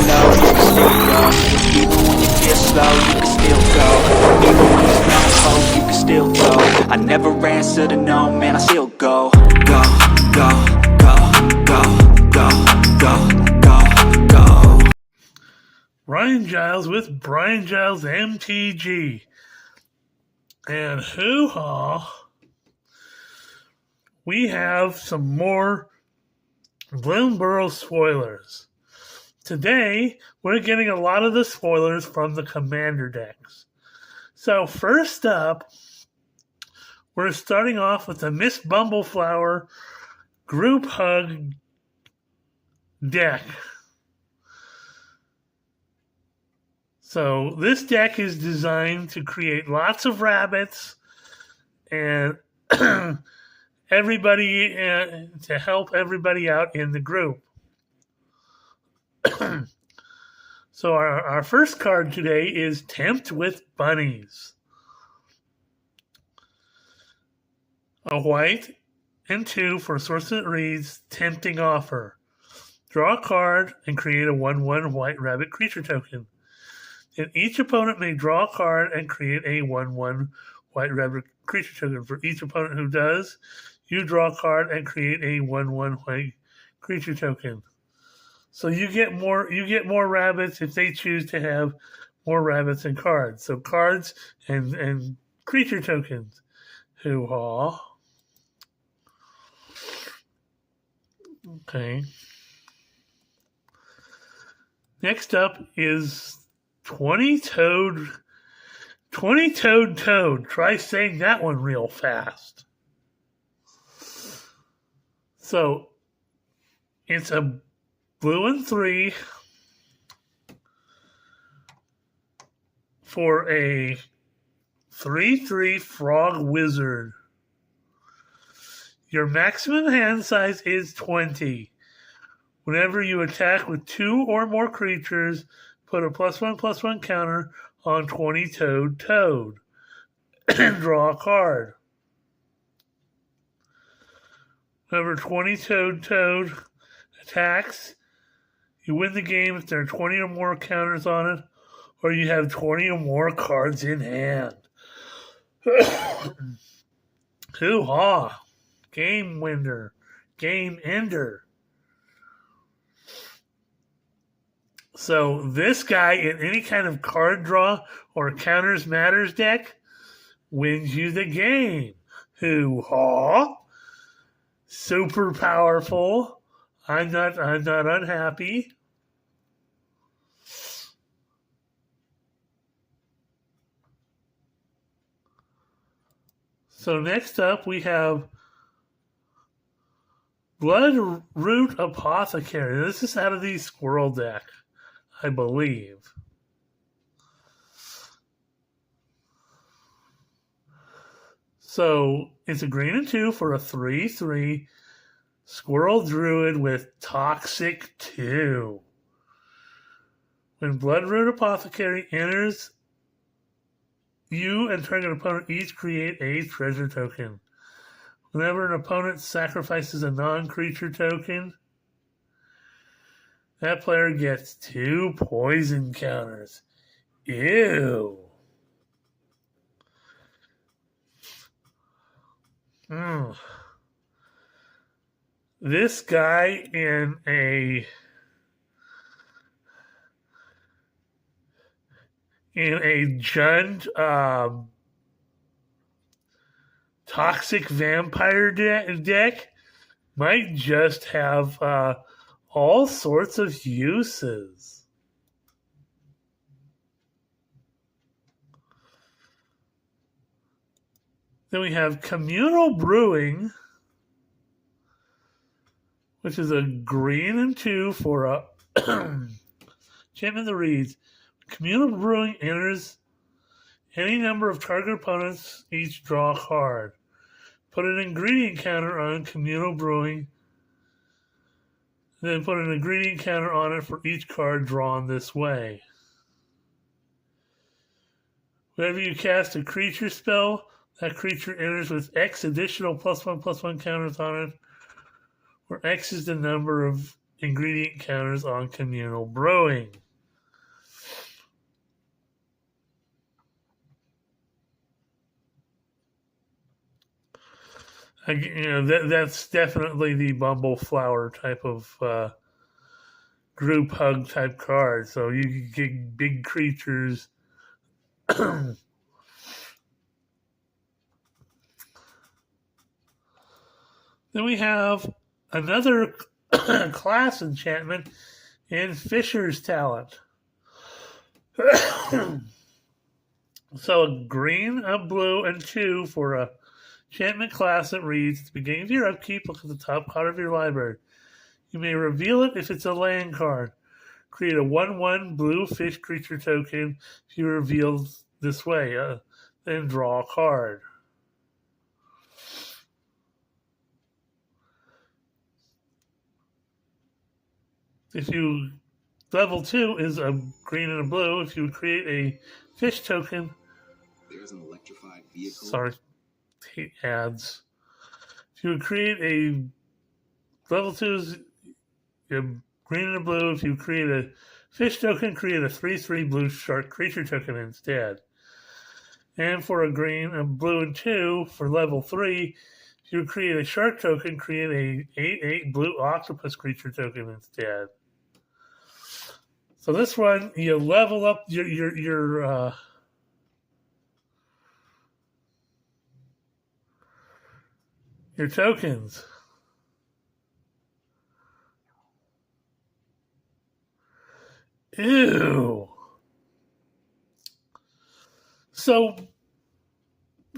low, you can still go. Even when you feel slow, you can still go. Even when there's no hope, you can still go. I never answer to no, man, I still go. Go, go, go, go, go, go, go, go. Brian Giles with Brian Giles MTG. And hoo-ha, we have some more Bloomburrow spoilers. Today, we're getting a lot of the spoilers from the Commander decks. So first up, we're starting off with the Miss Bumbleflower Group Hug deck. So this deck is designed to create lots of rabbits and everybody to help everybody out in the group. So our first card today is Tempt with Bunnies. A white and 2 for a source that reads Tempting Offer. Draw a card and create a 1/1 white rabbit creature token. And each opponent may draw a card and create a 1/1 white rabbit creature token. For each opponent who does, you draw a card and create a 1/1 white creature token. So you get more rabbits if they choose to have more rabbits and cards. So cards and creature tokens. Hoo-ha. Okay. Next up is 20-toed toad. Try saying that one real fast. So it's a blue and 3 for a 3/3 frog wizard. Your maximum hand size is 20. Whenever you attack with 2 or more creatures, put a +1/+1 counter on 20-toed toad and draw a card. Whenever 20-toed toad attacks, you win the game if there are 20 or more counters on it, or you have 20 or more cards in hand. Hoo-ha! Game winner. Game ender. So this guy in any kind of card draw or counters matters deck wins you the game. Hoo-ha! Super powerful. I'm not unhappy. So next up we have Bloodroot Apothecary. This is out of the Squirrel deck, I believe. So it's a green and 2 for a 3/3 Squirrel Druid with Toxic 2. When Bloodroot Apothecary enters, you and target opponent each create a treasure token. Whenever an opponent sacrifices a non-creature token, that player gets 2 poison counters. Ew. This guy in a Jund Toxic Vampire deck might just have all sorts of uses. Then we have Communal Brewing, which is a green and 2 for a Enchantment that reads, Communal Brewing enters any number of target opponents, each draw a card. Put an ingredient counter on Communal Brewing, then put an ingredient counter on it for each card drawn this way. Whenever you cast a creature spell, that creature enters with X additional +1/+1 counters on it, where X is the number of ingredient counters on communal brewing. That's definitely the Bumble Flower type of group hug type card. So you can get big creatures. Then we have another class enchantment in Fisher's Talent. So a green, a blue, and 2 for a enchantment class that reads, at the beginning of your upkeep, look at the top card of your library. You may reveal it if it's a land card. Create a 1/1 blue fish creature token if you reveal this way. Then draw a card. If you level 2 is a green and a blue. If you create a fish token, there's an electrified vehicle. Sorry, hate ads. If you would create a level 2 is green and a blue. If you create a fish token, create a 3/3 blue shark creature token instead. And for a green, a blue, and 2 for level 3, if you create a shark token, create a 8/8 blue octopus creature token instead. So this one, you level up your tokens. Ew. So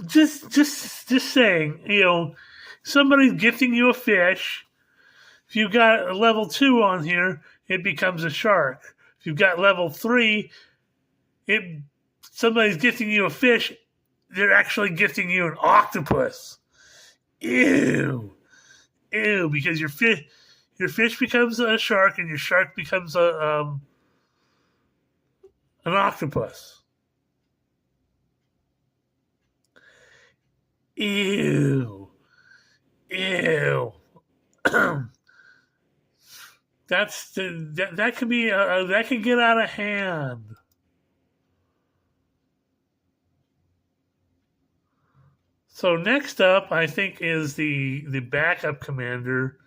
just saying, somebody's gifting you a fish. If you got a level 2 on here, it becomes a shark. If you've got level 3, somebody's gifting you a fish, they're actually gifting you an octopus. Ew. Ew, because your fish becomes a shark and your shark becomes an octopus. Ew. Ew. that could be that could get out of hand. So next up, I think, is the backup commander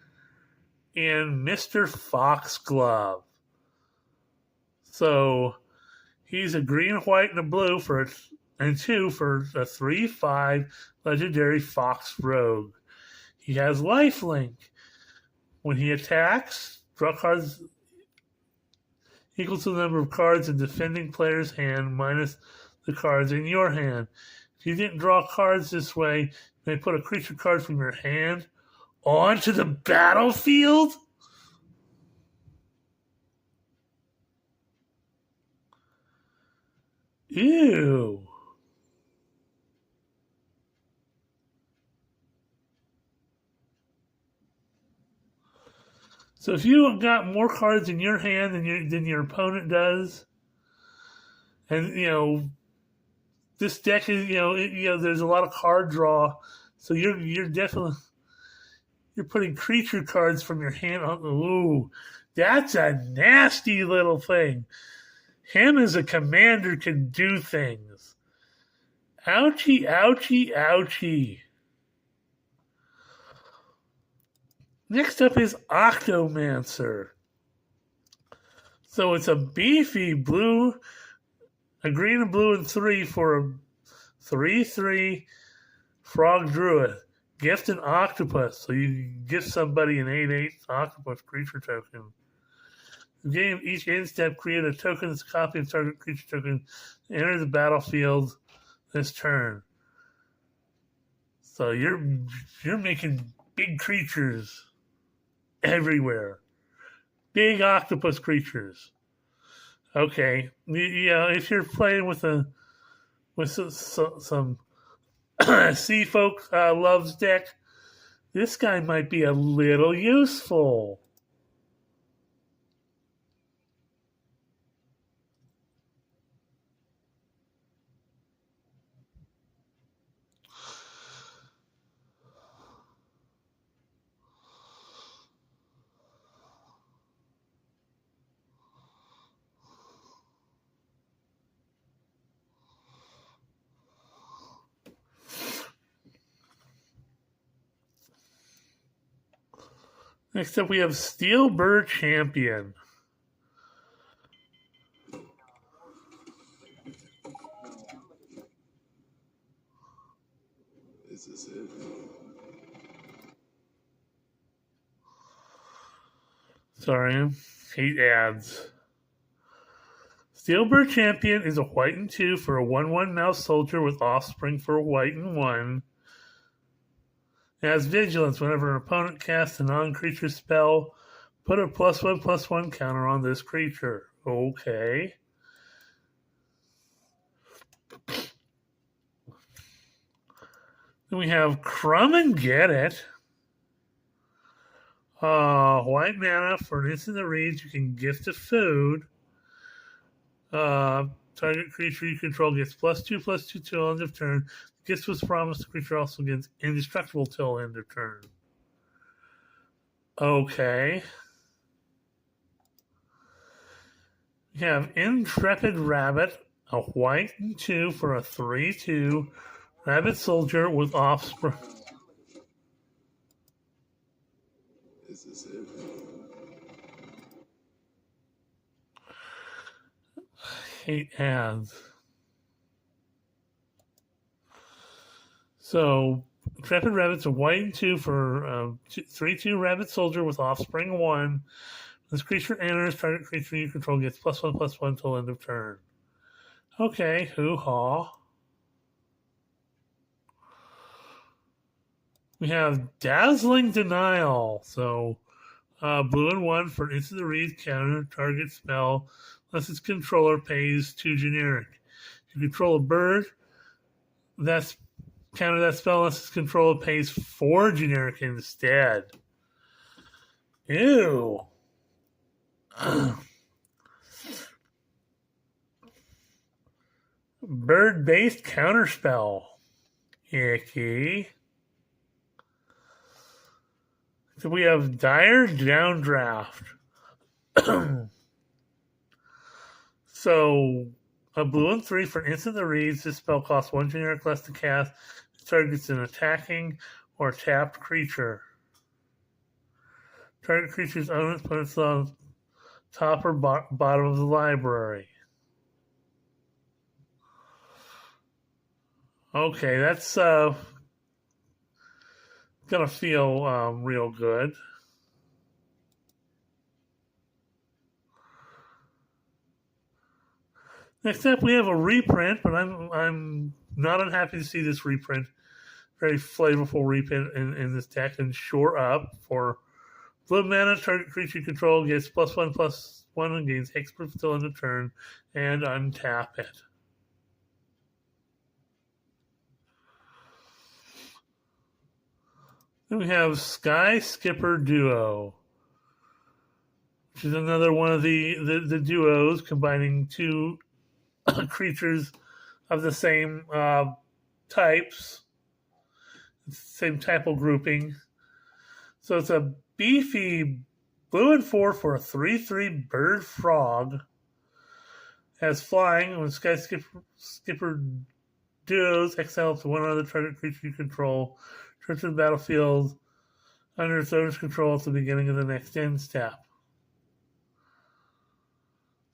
in Mr. Foxglove. So he's a green, white, and a blue and 2 for a 3/5 legendary fox rogue. He has lifelink. When he attacks, draw cards equal to the number of cards in defending player's hand minus the cards in your hand. If you didn't draw cards this way, you may put a creature card from your hand onto the battlefield? Ew. So if you got more cards in your hand than your opponent does, and this deck is there's a lot of card draw, so you're definitely putting creature cards from your hand on. Ooh, that's a nasty little thing. Him as a commander can do things. Ouchie, ouchie, ouchie. Next up is Octomancer. So it's a beefy blue, a green and blue and 3 for a 3/3 frog druid. Gift an octopus. So you gift somebody an 8/8 octopus creature token. The game, each end step, create a token that's a copy of target creature token. Enter the battlefield this turn. So you're making big creatures everywhere. Big octopus creatures. Okay, if you're playing with some sea folk loves deck, this guy might be a little useful. Next up, we have Steel Bird Champion. Is this it? Sorry, hate ads. Steelbird Champion is a white and 2 for a 1/1 mouse soldier with offspring for a white and 1. It has vigilance whenever an opponent casts a non-creature spell. Put a +1/+1 counter on this creature. Okay. Then we have Crumb and Get It. White mana for an instant that reads. You can gift a food. Target creature you control gets +2/+2 till end of turn. The gift was promised. The creature also gets indestructible till end of turn. Okay. We have Intrepid Rabbit, a white and 2 for a 3/2 rabbit soldier with offspring. Is this it? Hate ads. So, Intrepid Rabbit's a white and 2 for 3/2 rabbit soldier with offspring 1. This creature enters, target creature you control gets +1/+1 till end of turn. Okay, hoo-ha. We have Dazzling Denial. So, blue and 1 for instant the read counter target spell unless its controller pays 2 generic. If you control a bird, that's counter that spell unless its controller pays 4 generic instead. Ew. Bird-based counterspell. Icky. So we have Dire Downdraft. So, a blue and 3 for instant that reads. This spell costs 1 generic less to cast. It targets an attacking or tapped creature. Target creature's owner puts on top or bottom of the library. Okay, that's gonna feel real good. Next up, we have a reprint, but I'm not unhappy to see this reprint. Very flavorful reprint in this deck, and Shore Up for blue mana. Target creature you control gets +1/+1 and gains Hexproof till end of turn, and untap it. Then we have Sky Skipper Duo, which is another one of the duos combining 2 creatures of the same types, same typal grouping. So it's a beefy blue and 4 for a 3/3 bird frog. Has flying. When Sky Skipper duos, exile to one other target creature you control. Turn to the battlefield under its owner's control at the beginning of the next end step.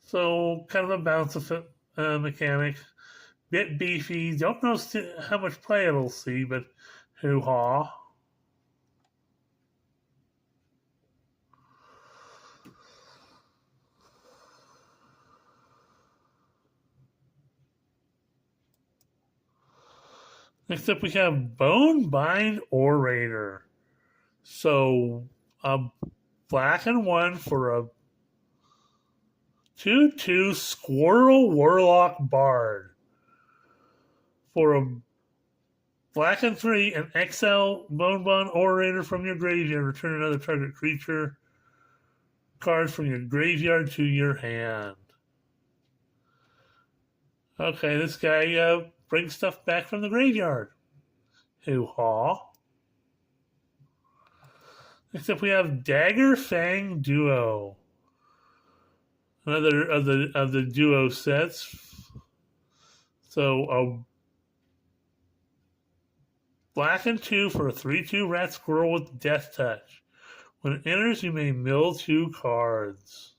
So, kind of a bounce mechanic. Bit beefy. Don't know how much play it'll see, but hoo-ha. Next up, we have Bonebind Orator. So, a black and 1 for a 2/2 Squirrel Warlock Bard. For a black and 3, an XL Bonebind Orator from your graveyard. Return another target creature card from your graveyard to your hand. Okay, this guy brings stuff back from the graveyard. Hoo-ha. Next up, we have Dagger Fang Duo. Another of the duo sets. So a black and 2 for a 3/2 rat squirrel with death touch. When it enters, you may mill 2 cards.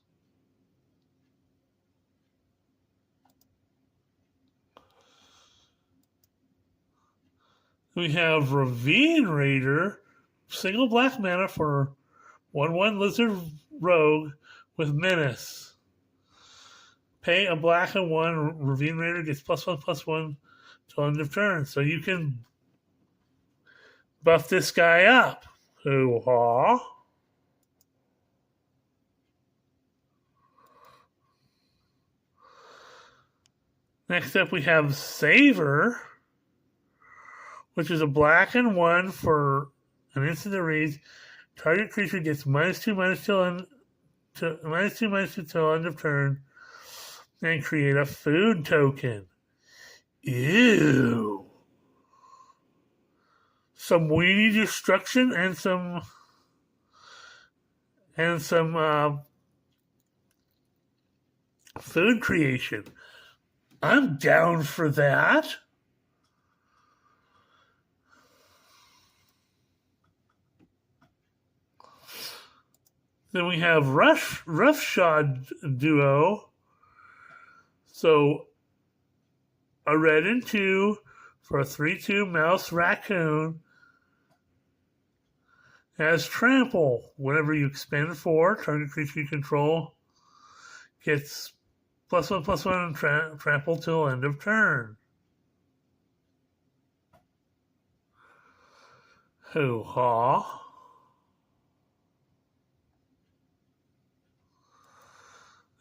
We have Ravine Raider, single black mana for 1/1 Lizard Rogue with Menace. Pay a black and 1, Ravine Raider gets +1/+1 till end of turn. So you can buff this guy up. Hoo-ha. Next up we have Saver, which is a black and 1 for an instant that reads, target creature gets -2/-2 till -2/-2 till end of turn, and create a food token. Ew. Some weenie destruction and some food creation. I'm down for that. Then we have Roughshod Duo. So a red and 2 for a 3/2 mouse raccoon has trample. Whenever you expend 4, target creature you control gets +1/+1 and trample till end of turn. Hoo-ha.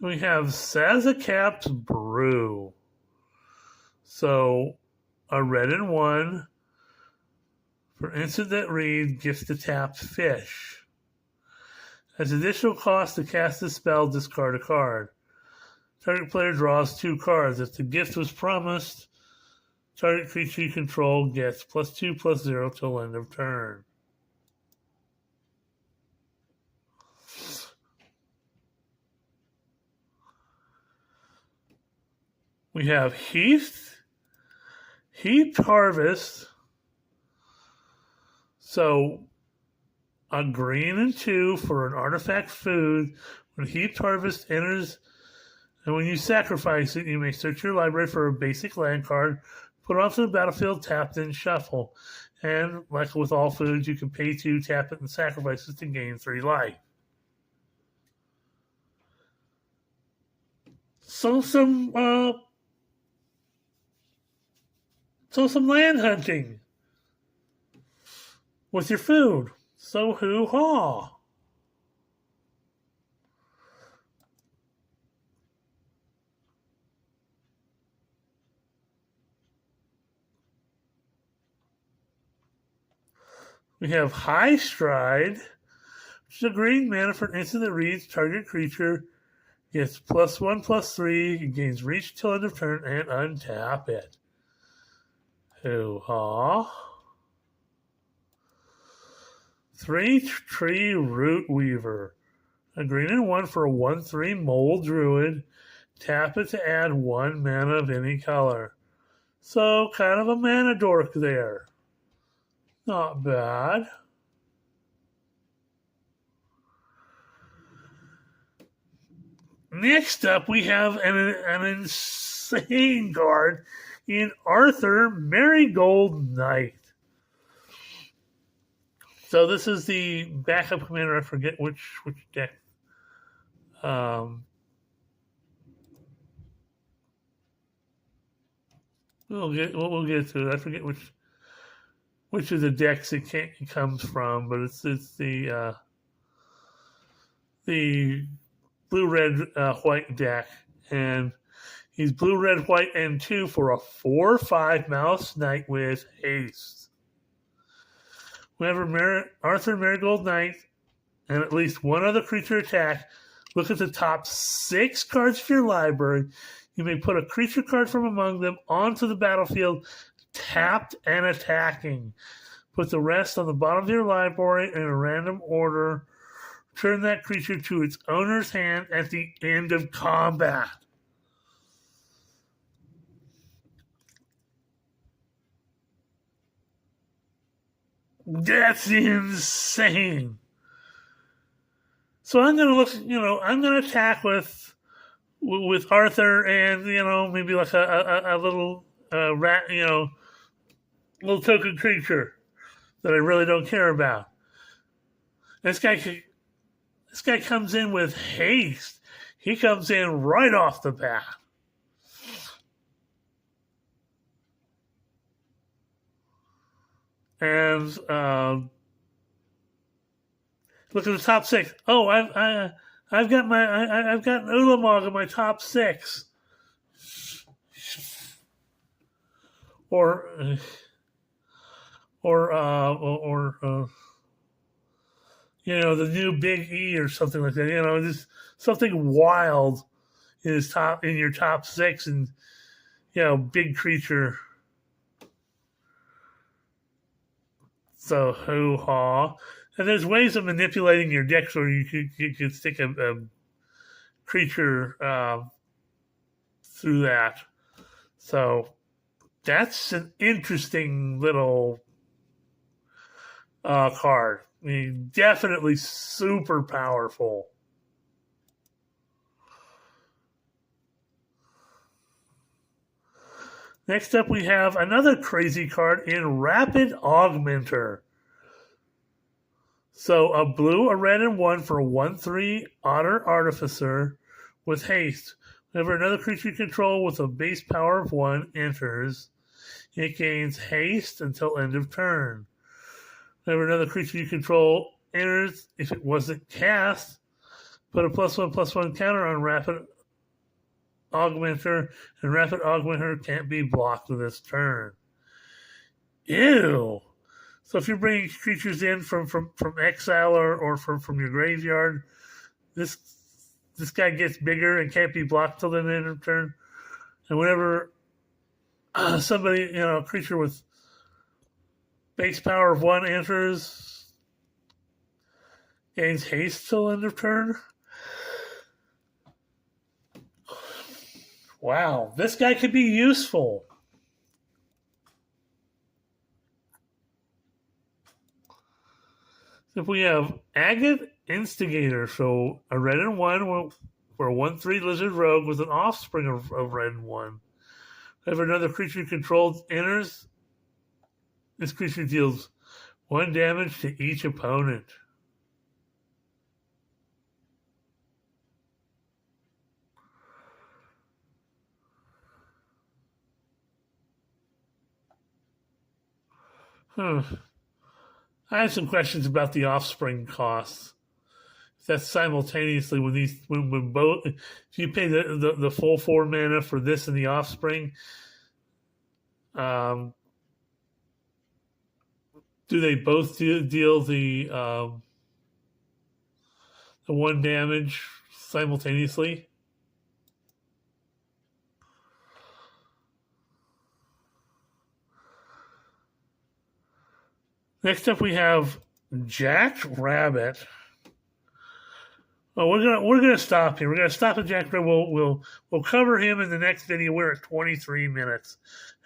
We have Sazakap's Brew. So, a red and 1 for instant that reads, gifts the tapped fish. As additional cost to cast the spell, discard a card. Target player draws 2 cards. If the gift was promised, target creature you control gets +2/+0 till end of turn. We have Heaped Harvest. So, a green and 2 for an artifact food. When Heaped Harvest enters, and when you sacrifice it, you may search your library for a basic land card, put it onto the battlefield, tap, then shuffle. And, like with all foods, you can pay 2, tap it, and sacrifice it to gain 3 life. So some land hunting with your food. So hoo-ha. We have High Stride, which is a green mana for an instant that reads, target creature gets +1/+3, gains reach till end of turn, and untap it. Hoo-ha. 3 Tree Root Weaver. A green and 1 for a 1/3 Mole Druid. Tap it to add 1 mana of any color. So, kind of a mana dork there. Not bad. Next up, we have an insane card in Arthur Marigold Knight. So this is the backup commander. I forget which deck. We'll get to it. I forget which of the decks it comes from, but it's the blue red white deck, and he's blue red white and 2 for a 4/5 Mouse Knight with haste. Whenever Arthur Marigold Knight and at least one other creature attack, look at the top 6 cards of your library. You may put a creature card from among them onto the battlefield, tapped and attacking. Put the rest on the bottom of your library in a random order. Turn that creature to its owner's hand at the end of combat. That's insane. So I'm gonna look. I'm gonna attack with Arthur and maybe like a little rat. Little token creature that I really don't care about. This guy comes in with haste. He comes in right off the bat. And look at the top six. Oh, I've got Ulamog in my top six. Or the new Big E or something like that. Just something wild in your top six, and big creature. So hoo-ha. And there's ways of manipulating your decks where you could stick a creature through that. So that's an interesting little card. I mean, definitely super powerful. Next up, we have another crazy card in Rapid Augmenter. So a blue, a red, and 1 for a 1/3 Otter Artificer with haste. Whenever another creature you control with a base power of 1 enters, it gains haste until end of turn. Whenever another creature you control enters, if it wasn't cast, put a +1/+1 counter on Rapid Augmenter, and Rapid Augmenter can't be blocked with this turn. Ew! So if you're bringing creatures in from exile or from your graveyard, this guy gets bigger and can't be blocked till the end of turn. And whenever somebody, a creature with base power of 1 enters, gains haste till end of turn. Wow, this guy could be useful. If we have Agate Instigator, so a red and 1 for a 1/3 Lizard Rogue with an offspring of red and 1. If another creature controlled enters, this creature deals 1 damage to each opponent. I have some questions about the offspring costs. That's simultaneously when both, if you pay the full 4 mana for this and the offspring, do they both deal the 1 damage simultaneously? Next up, we have Jack Rabbit. Well, we're gonna stop here. We're gonna stop at Jack Rabbit. We'll cover him in the next video. We're at 23 minutes.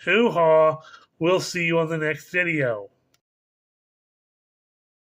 Hoo-ha! We'll see you on the next video.